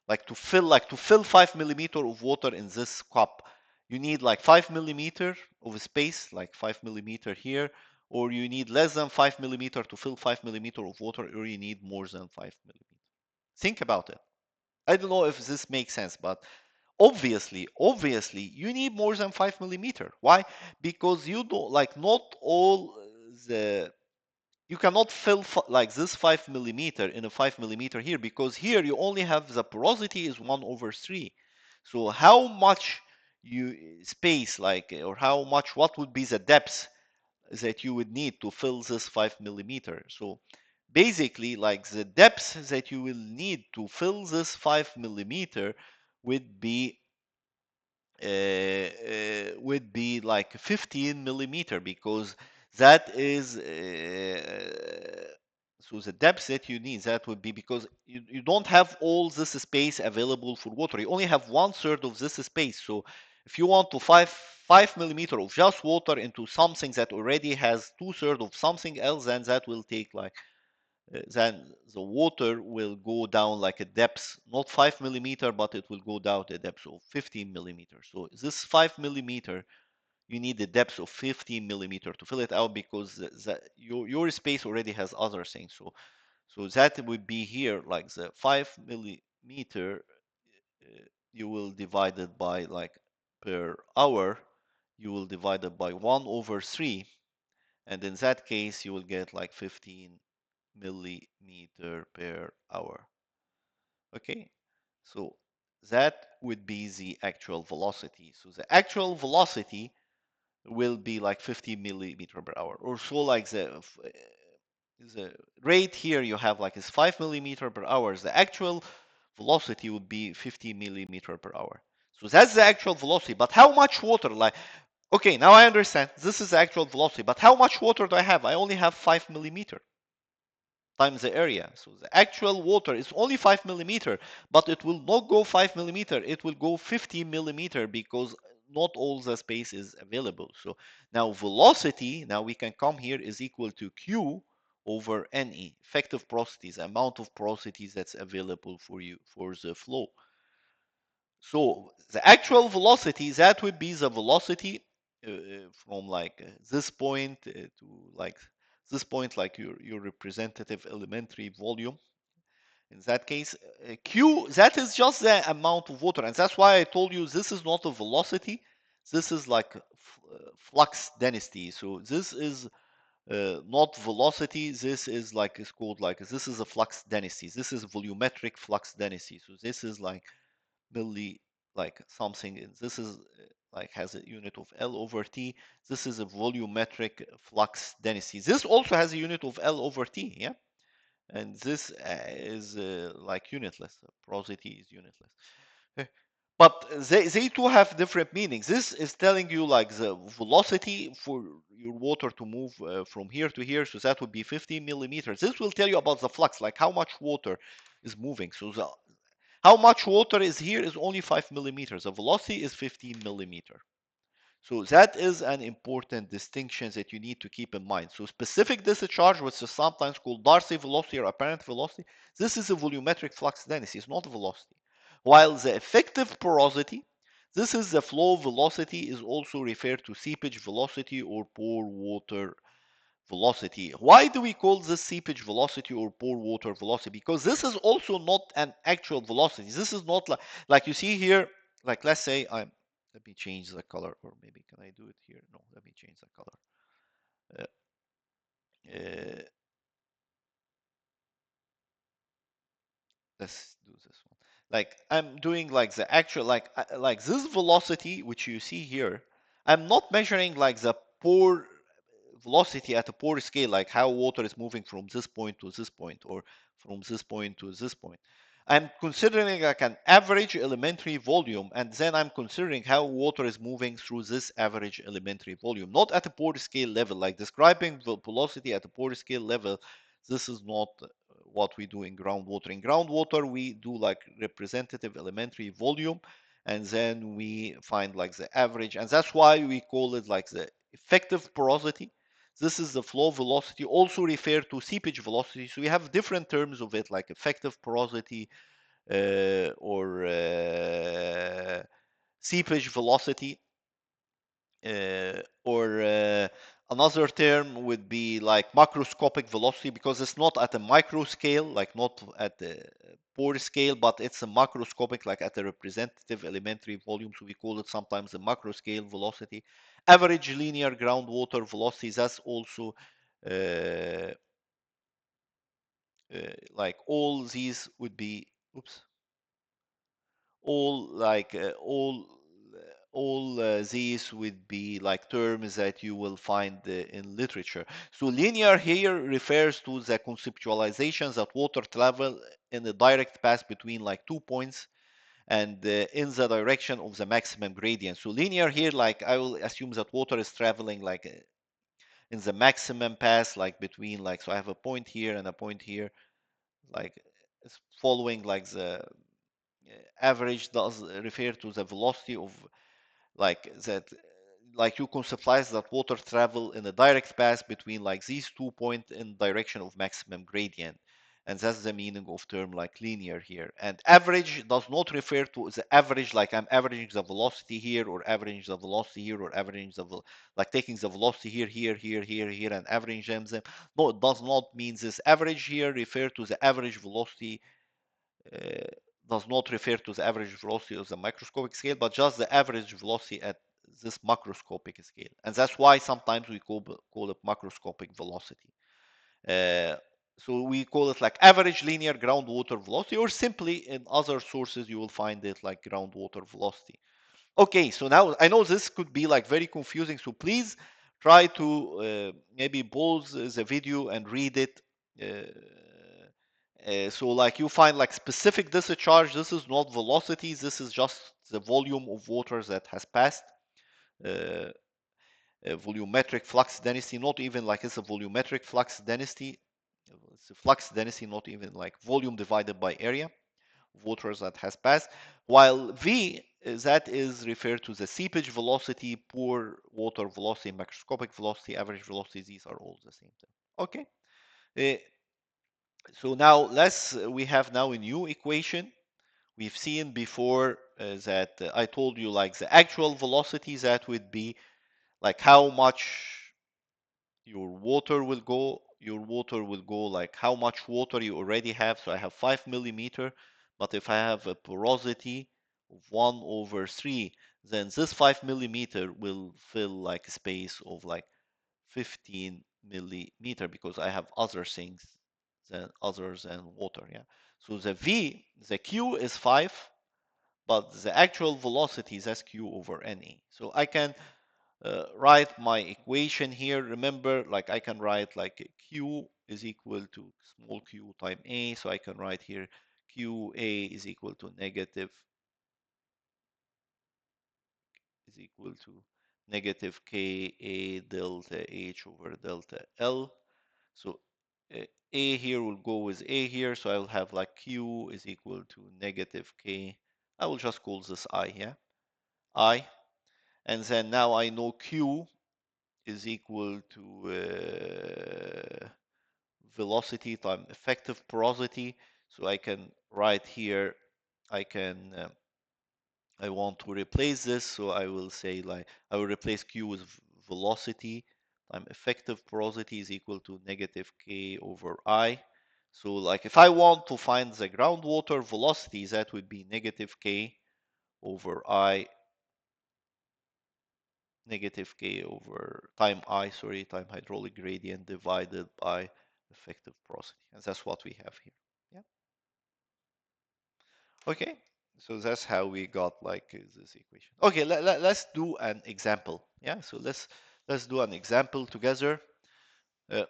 like to fill 5 millimeter of water in this cup, you need like 5 millimeter of space, like 5 millimeter here, or you need less than 5 millimeter to fill 5 millimeter of water, or you need more than 5 millimeter. Think about it. I don't know if this makes sense, but obviously, you need more than 5 millimeter. Why? Because you don't like not all the you cannot fill like this 5 millimeter in a 5 millimeter here, because here you only have the porosity is 1/3. So how much you space, like, or how much, what would be the depth that you would need to fill this 5 millimeter? So basically, like, the depth that you will need to fill this 5 millimeter would be would be like 15 millimeter, because that is so the depth that you need, that would be, because you don't have all this space available for water, you only have 1/3 of this space. So if you want to 5 millimeter of just water into something that already has 2/3 of something else, then that will take like then the water will go down like a depth, not 5 millimeter, but it will go down to a depth of 15 millimeters. So this 5 millimeter, you need a depth of 15 millimeter to fill it out, because your space already has other things. So that would be here, like the 5 millimeter, you will divide it by, like, per hour, you will divide it by 1/3, and in that case you will get like 15 millimeter per hour. Okay, so that would be the actual velocity. So the actual velocity will be like 50 millimeter per hour, or so, like the rate here you have like is 5 millimeter per hour. The actual velocity would be 50 millimeter per hour. So that's the actual velocity. But how much water? Like, okay, now I understand. This is the actual velocity. But how much water do I have? I only have 5 millimeter times the area. So the actual water is only 5 millimeter, but it will not go 5 millimeter. It will go 50 millimeter, because not all the space is available. So now velocity, now we can come here, is equal to Q over NE, effective porosity, the amount of porosity that's available for you for the flow. So the actual velocity, that would be the velocity from like this point to like this point, like your representative elementary volume. In that case, Q, that is just the amount of water. And that's why I told you this is not a velocity. This is like flux density. So this is not velocity. This is like, it's called like, this is a flux density. This is volumetric flux density. So this is like milli, like something. This is like has a unit of L over T. This is a volumetric flux density. This also has a unit of L over T. Yeah. And this is like unitless. Porosity is unitless. Eh, But they too have different meanings. This is telling you like the velocity for your water to move from here to here. So that would be 15 millimeters. This will tell you about the flux, like how much water is moving. So how much water is here is only 5 millimeters. The velocity is 15 millimeter. So that is an important distinction that you need to keep in mind. So specific discharge, which is sometimes called Darcy velocity or apparent velocity, this is a volumetric flux density. It's not a velocity. While the effective porosity, this is the flow velocity, is also referred to seepage velocity or pore water velocity. Why do we call this seepage velocity or pore water velocity? Because this is also not an actual velocity. This is not like you see here, like let's say let me change the color, or maybe can I do it here? No, let me change the color. Uh, uh, let's do this one. Like I'm doing like the actual like this velocity which you see here. I'm not measuring like the pore velocity at a pore scale, like how water is moving from this point to this point, or from this point to this point. I'm considering like an average elementary volume, and then I'm considering how water is moving through this average elementary volume, not at a pore scale level. Like describing the velocity at a pore scale level, this is not what we do in groundwater. In groundwater, we do like representative elementary volume, and then we find like the average, and that's why we call it like the effective porosity. This is the flow velocity, also referred to seepage velocity. So we have different terms of it, like effective porosity or seepage velocity. Or another term would be like macroscopic velocity, because it's not at a micro scale, like not at the pore scale, but it's a macroscopic, like at a representative elementary volume. So we call it sometimes the macro scale velocity. Average linear groundwater velocity, that's also uh, like all these would be, oops, all like all these would be like terms that you will find in literature. So linear here refers to the conceptualizations that water travel in a direct path between like 2 points and in the direction of the maximum gradient. So linear here, like I will assume that water is traveling like in the maximum path, like between like, so I have a point here and a point here, like it's following like the average does refer to the velocity of like that, like you conceptualize that water travel in a direct path between like these 2 points in direction of maximum gradient, and that's the meaning of term like linear here. And average does not refer to the average, like I'm averaging the velocity here, or averaging the velocity here, or averaging the like taking the velocity here, here, and averaging them. No, it does not mean this. Average here refer to the average velocity, uh, does not refer to the average velocity of the microscopic scale, but just the average velocity at this macroscopic scale. And that's why sometimes we call it macroscopic velocity. Uh, so we call it like average linear groundwater velocity, or simply in other sources you will find it like groundwater velocity. Okay, so now I know this could be like very confusing, so please try to maybe pause the video and read it. So like you find like specific discharge, this is not velocity, this is just the volume of water that has passed. Uh, Volumetric flux density, not even like it's a volumetric flux density. It's a flux density, not even like volume divided by area waters that has passed, while V, that is referred to the seepage velocity, pore water velocity, macroscopic velocity, average velocity. These are all the same thing. Okay. Uh, so now we have now a new equation. We've seen before that I told you like the actual velocity, that would be like how much your water will go, like how much water you already have. So I have 5 millimeter, but if I have a porosity of 1/3, then this 5 millimeter will fill like a space of like 15 millimeter, because I have other things than others than water. Yeah. So the Q is 5, but the actual velocity is SQ/NA. So I can write my equation here. Remember, like I can write like Q is equal to small q times A. So I can write here QA is equal to negative KA delta H over delta L. So A here will go with A here. So I will have like Q is equal to negative K. I will just call this I, yeah? I. And then now I know Q is equal to velocity times effective porosity. So I can write here, I can, I want to replace this. So I will say like, I will replace Q with velocity times effective porosity is equal to negative K over I. So like if I want to find the groundwater velocity, that would be negative K over I, negative K over time I, sorry, time hydraulic gradient divided by effective porosity. And that's what we have here. Yeah. Okay. So that's how we got like this equation. Okay, let's do an example. Yeah. So let's do an example together. Uh,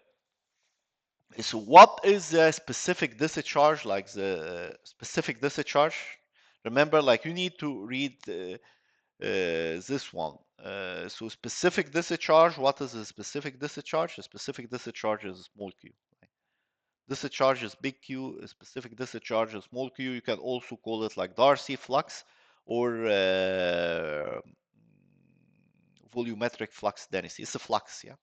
so what is the specific discharge? Like the specific discharge. Remember, like you need to read this one. So specific discharge, what is a specific discharge? A specific discharge is small q. Right? Discharge is big Q, a specific discharge is small q. You can also call it like Darcy flux or volumetric flux density. It's a flux, yeah.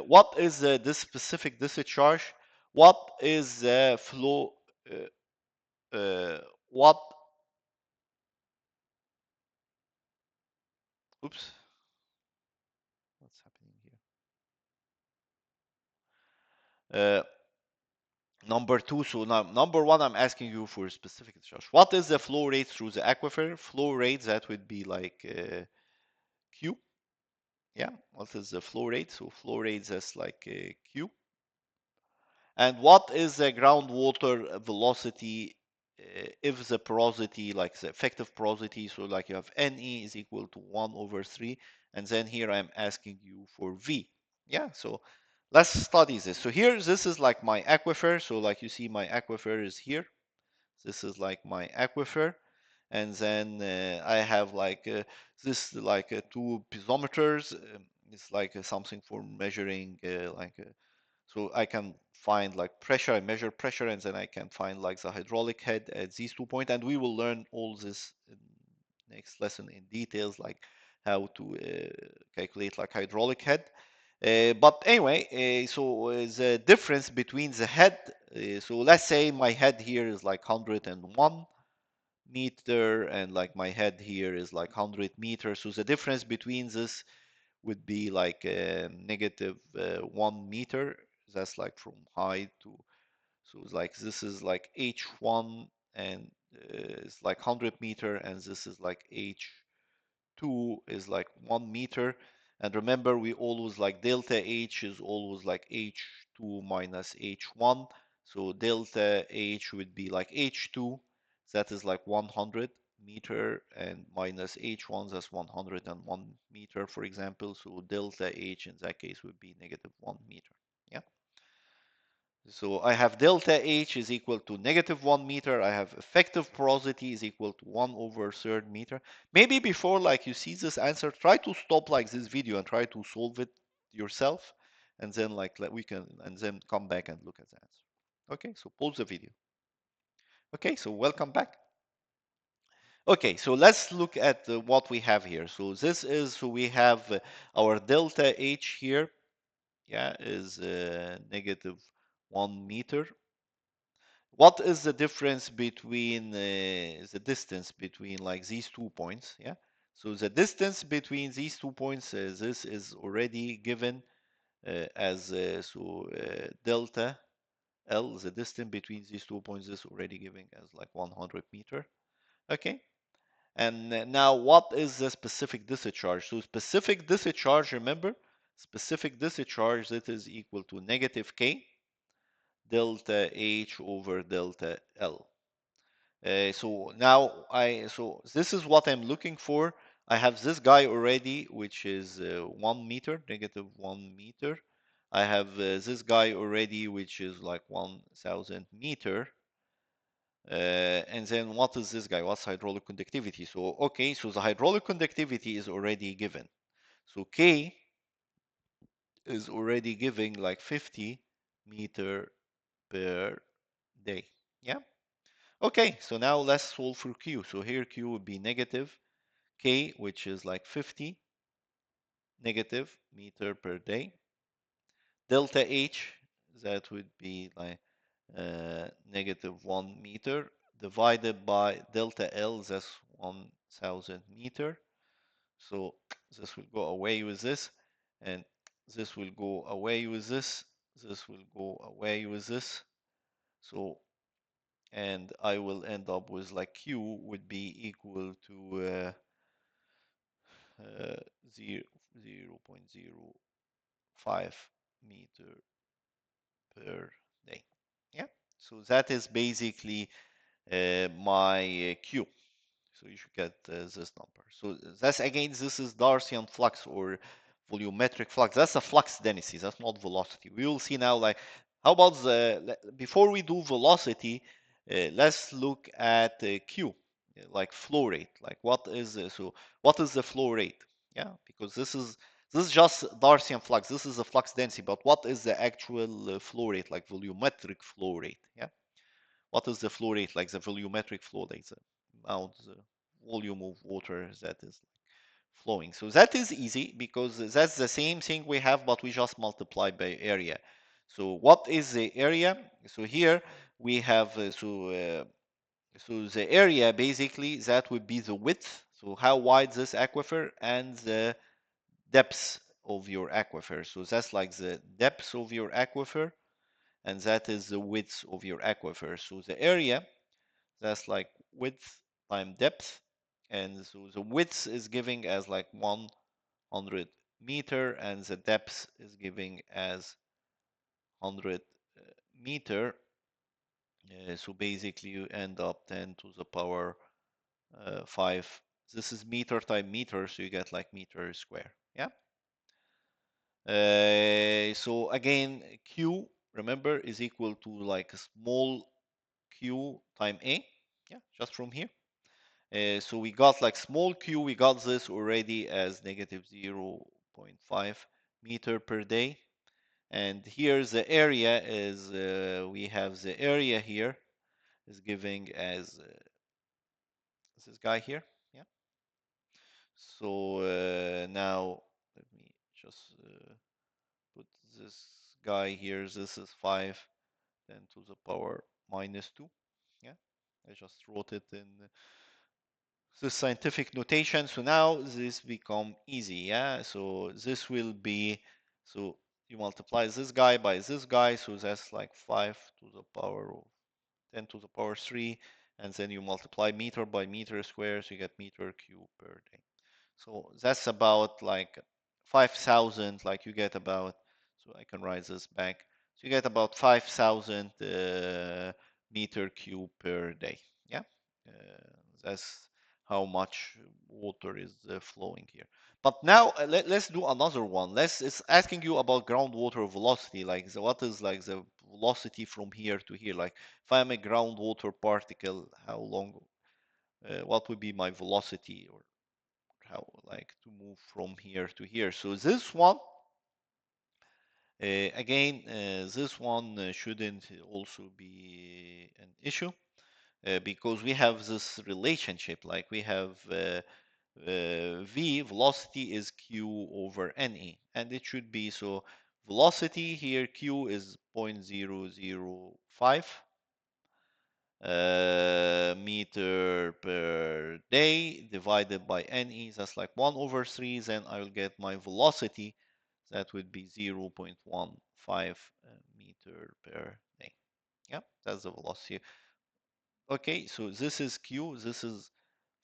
What is this specific discharge? What is the flow? What? Oops, what's happening here? Number two. So now, number one, I'm asking you for a specific discharge. What is the flow rate through the aquifer? Flow rate that would be like Q. Yeah. What is the flow rate? So flow rate that's like Q. And what is the groundwater velocity if the porosity, like the effective porosity, so like you have Ne is equal to 1 over 3, and then here I'm asking you for V. Yeah, so let's study this. So here, this is like my aquifer. So like you see, my aquifer is here. This is like my aquifer. And then I have like this, like two piezometers. It's like something for measuring so I can find like pressure, I measure pressure, and then I can find like the hydraulic head at these 2 points. And we will learn all this in next lesson in details, like how to calculate like hydraulic head. But anyway, so the difference between the head, so let's say my head here is like 101 meter, and like my head here is like 100 meters. So the difference between this would be like negative 1 meter. That's like from high to, so it's like this is like H1, and it's like 100 meter, and this is like H2 is like 1 meter. And remember, we always like delta H is always like H2 minus H1. So delta H would be like H2, that is like 100 meter, and minus H1, that's 101 meter, for example. So delta H in that case would be negative 1 meter. Yeah. So I have delta H is equal to negative 1 meter. I have effective porosity is equal to 1 over third meter. Maybe before like you see this answer, try to stop like this video and try to solve it yourself. And then like we can, and then come back and look at the answer. Okay, so pause the video. Okay, so welcome back. Okay, so let's look at what we have here. So this is, so we have our delta H here, yeah, is negative 1 meter. What is the difference between the distance between like these 2 points? Yeah. So the distance between these 2 points, this is already given as delta L. The distance between these 2 points is already given as like 100 meter. Okay. And now what is the specific discharge? So specific discharge, remember, specific discharge, that is equal to negative K delta H over delta L. So now so this is what I'm looking for. I have this guy already, which is 1 meter, negative 1 meter. I have this guy already, which is like 1,000 meter. And then what is this guy? What's hydraulic conductivity? So, okay, so the hydraulic conductivity is already given. So K is already giving like 50 meter per day. Yeah. Okay, so now let's solve for Q. So here Q would be negative K, which is like 50 negative meter per day. Delta H, that would be like negative 1 meter divided by delta L, that's 1,000 meter. So this will go away with this, and this will go away with this. This will go away with this. So, and I will end up with like Q would be equal to 0, 0.05 meter per day. Yeah, so that is basically my Q. So you should get this number. So that's again, this is Darcian flux or volumetric flux. That's a flux density. That's not velocity. We will see now. Like, how about before we do velocity, let's look at Q, like flow rate. Like, what is what is the flow rate? Yeah, because this is just Darcian flux. This is a flux density, but what is the actual flow rate, like volumetric flow rate? Yeah, what is the flow rate, like the volumetric flow, like the amount, the volume of water that is flowing. So that is easy because that's the same thing we have, but we just multiply by area. So what is the area? So here we have so the area basically that would be the width. So how wide this aquifer and the depth of your aquifer. So that's like the depth of your aquifer, and that is the width of your aquifer. So the area, that's like width times depth, and so the width is giving as like 100 meter, and the depth is giving as 100 meter. So basically you end up 10 to the power 5. This is meter times meter, so you get like meter square. Yeah. So again, Q, remember, is equal to like a small q times A. Yeah, just from here. So we got like small q, we got this already as negative 0.5 meter per day. And here the area is, we have the area here is giving as this guy here. Yeah. So now let me just put this guy here. This is 5, 10 to the power minus 2. Yeah. I just wrote it in the scientific notation. So now this become easy. Yeah. So this will be, so you multiply this guy by this guy. So that's like 5 to the power of 10 to the power 3. And then you multiply meter by meter square. So you get meter cube per day. So that's about like 5,000, like you get about, so I can write this back. So you get about 5,000 meter cube per day. Yeah, that's how much water is flowing here. But now let's do another one. It's asking you about groundwater velocity, like what is like the velocity from here to here? Like if I'm a groundwater particle, how long, what would be my velocity, or how like to move from here to here. So this one, again, this one shouldn't also be an issue because we have this relationship, like we have v, velocity is q over ne, and it should be, so velocity here, q is 0.005 meter per day divided by ne, that's like 1 over 3, then I will get my velocity, that would be 0.15 meter per day. Yeah, that's the velocity. Okay, so this is q, this is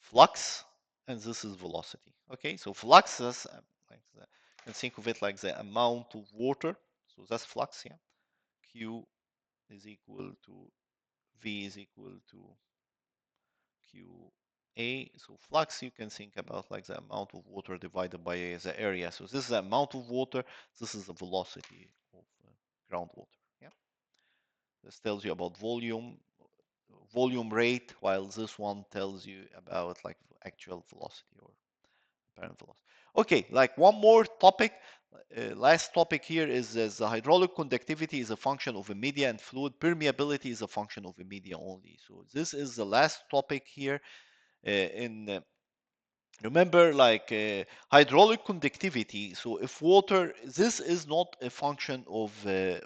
flux, and this is velocity. Okay, so flux is like the, you can think of it like the amount of water, so that's flux. Yeah, q is equal to v is equal to QA. So flux, you can think about like the amount of water divided by the area. So this is the amount of water. This is the velocity of groundwater. Yeah. This tells you about volume rate, while this one tells you about like actual velocity or apparent velocity. Okay, like one more topic. Last topic here is the hydraulic conductivity is a function of a media, and fluid permeability is a function of a media only. So this is the last topic here. In Remember, like hydraulic conductivity. So if water, this is not a function of uh,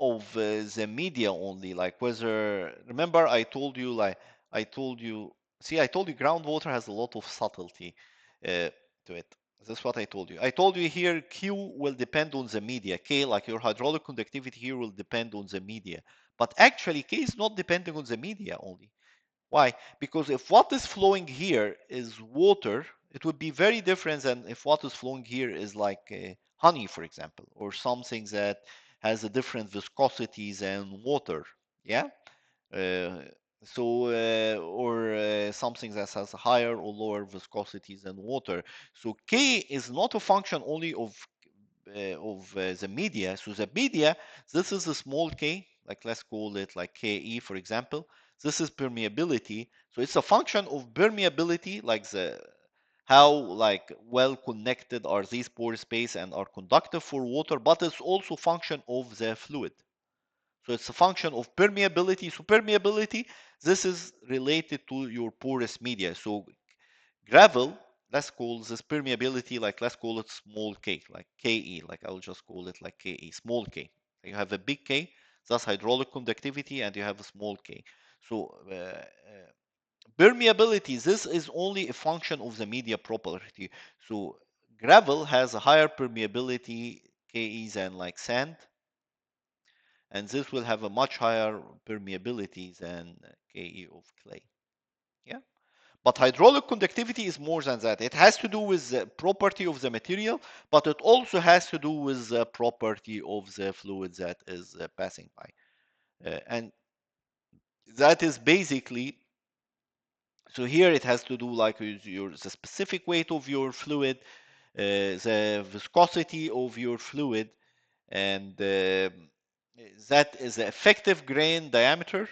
the media only, like whether, remember I told you, like I told you, see, I told you groundwater has a lot of subtlety to it. That's what I told you. I told you here Q will depend on the media. K, like your hydraulic conductivity here, will depend on the media. But actually K is not depending on the media only. Why? Because if what is flowing here is water, it would be very different than if what is flowing here is like honey, for example, or something that has a different viscosity than water. Yeah. Uh, or something that has a higher or lower viscosity than water. So K is not a function only of the media. So the media, this is a small k, like let's call it like Ke, for example. This is permeability. So it's a function of permeability, like the how like well connected are these pore space and are conductive for water, but it's also function of the fluid. So it's a function of permeability. So permeability, This is related to your porous media. So gravel, let's call this permeability, like let's call it small k, like Ke, like I'll just call it like Ke, small k. You have a big K, that's hydraulic conductivity, and you have a small k. So permeability, this is only a function of the media property. So gravel has a higher permeability Ke than like sand, and this will have a much higher permeability than Ke of clay. Yeah. But hydraulic conductivity is more than that. It has to do with the property of the material, but it also has to do with the property of the fluid that is passing by. And that is basically, so here it has to do like with the specific weight of your fluid, the viscosity of your fluid, and that is the effective grain diameter,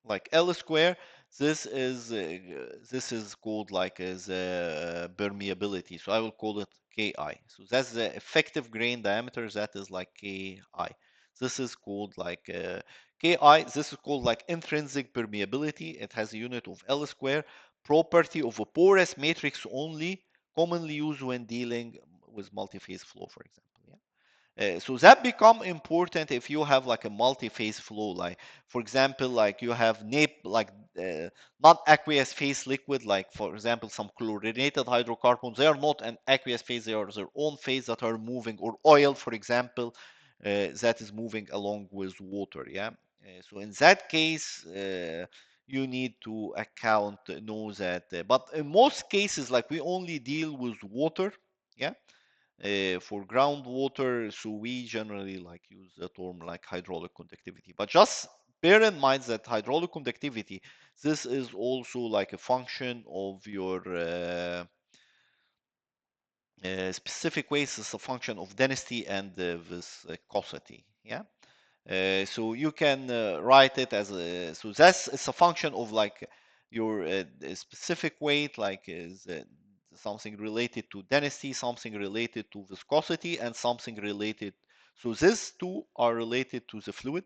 like L square. This is called like as permeability. So I will call it Ki. So that's the effective grain diameter. That is like Ki. This is called like Ki. This is called like intrinsic permeability. It has a unit of L square. Property of a porous matrix only, commonly used when dealing with multi-phase flow, for example. Yeah. So that become important if you have like a multi-phase flow, like for example, like you have like not aqueous phase liquid, like for example, some chlorinated hydrocarbons. They are not an aqueous phase; they are their own phase that are moving, or oil, for example, that is moving along with water. Yeah. So in that case, you need to know that. But in most cases, like we only deal with water. Yeah. For groundwater, so we generally like use the term like hydraulic conductivity. But just bear in mind that hydraulic conductivity, this is also like a function of your specific weights. It's a function of density and viscosity. Yeah. So you can write it as a, so that's, it's a function of like your specific weight, like is something related to density, something related to viscosity, and something related. So these two are related to the fluid,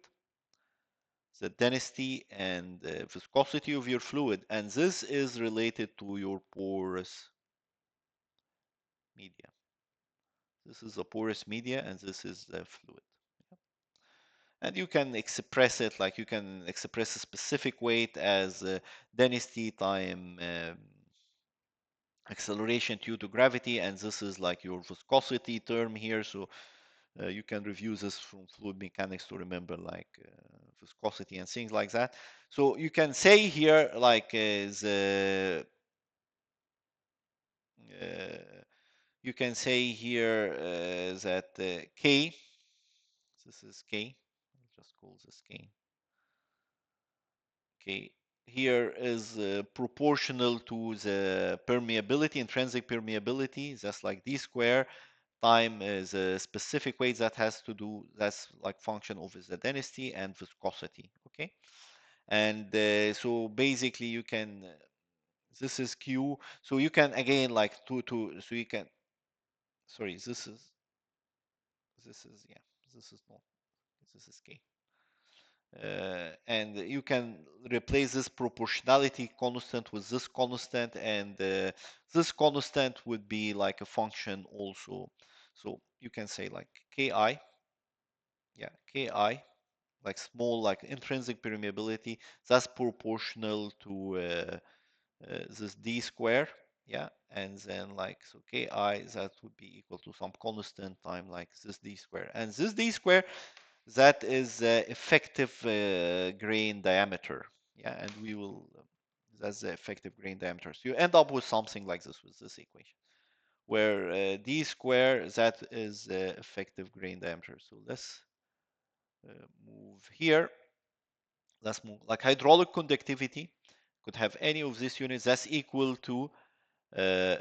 the density and viscosity of your fluid, and this is related to your porous media. This is a porous media, and this is the fluid. And you can express it like you can express a specific weight as density time acceleration due to gravity, and this is like your viscosity term here. So you can review this from fluid mechanics to remember like viscosity and things like that. So you can say here like you can say here that K, this is K, I'll just call this K. Okay, here is proportional to the permeability, intrinsic permeability. That's like d square time is a specific weight that has to do, that's like function of the density and viscosity. Okay, and so basically you can, this is Q. So you can again like so you can, sorry, this is yeah, this is not, this is K. And you can replace this proportionality constant with this constant, and this constant would be like a function also. So you can say like Ki, yeah, Ki, like small, like intrinsic permeability, that's proportional to this d square, yeah, and then like, so Ki, that would be equal to some constant time like this d square, and this d square, that is the effective grain diameter. Yeah, and we will, that's the effective grain diameter. So you end up with something like this with this equation, where d square, that is the effective grain diameter. So let's move here. Let's move, like hydraulic conductivity could have any of these units that's equal to uh,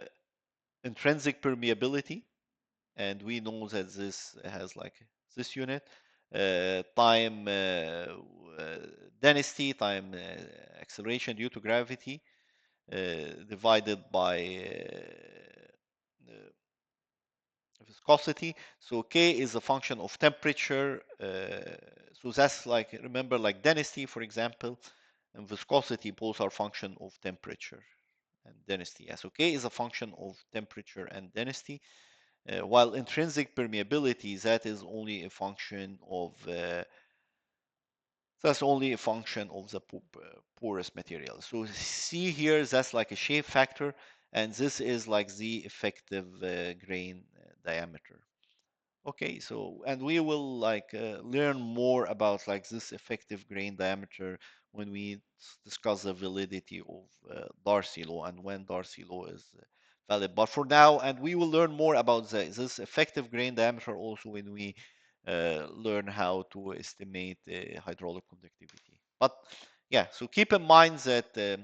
intrinsic permeability, and we know that this has like this unit time density time acceleration due to gravity divided by viscosity. So K is a function of temperature. So that's like, remember like density, for example, and viscosity both are function of temperature and density. Yes, K is a function of temperature and density, while intrinsic permeability, that is only a function of that's only a function of the porous material. So see here, that's like a shape factor, and this is like the effective grain diameter. Okay, so and we will like learn more about like this effective grain diameter when we discuss the validity of Darcy law and when Darcy law is valid. But for now, and we will learn more about this effective grain diameter also when we learn how to estimate hydraulic conductivity. But yeah, so keep in mind that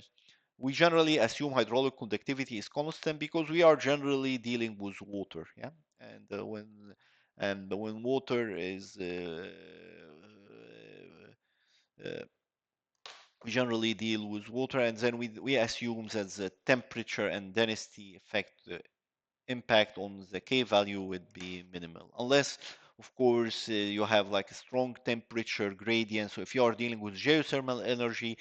we generally assume hydraulic conductivity is constant because we are generally dealing with water. Yeah, and when water is uh, we generally deal with water, and then we assume that the temperature and density effect impact on the K value would be minimal, unless, of course, you have like a strong temperature gradient. So if you are dealing with geothermal energy,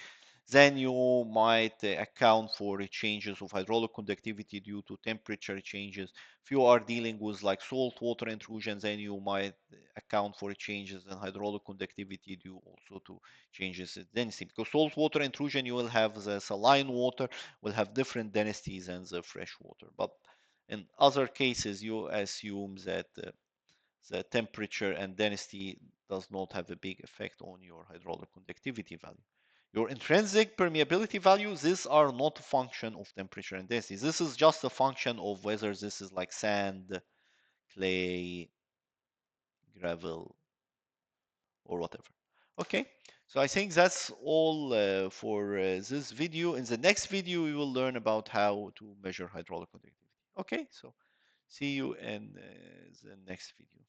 then you might account for changes of hydraulic conductivity due to temperature changes. If you are dealing with like salt water intrusion, then you might account for changes in hydraulic conductivity due also to changes in density. Because salt water intrusion, you will have the saline water will have different densities than the fresh water. But in other cases, you assume that the temperature and density does not have a big effect on your hydraulic conductivity value. Your intrinsic permeability values, these are not a function of temperature and density. This is just a function of whether this is like sand, clay, gravel, or whatever. Okay, so I think that's all for this video. In the next video, we will learn about how to measure hydraulic conductivity. Okay, so see you in the next video.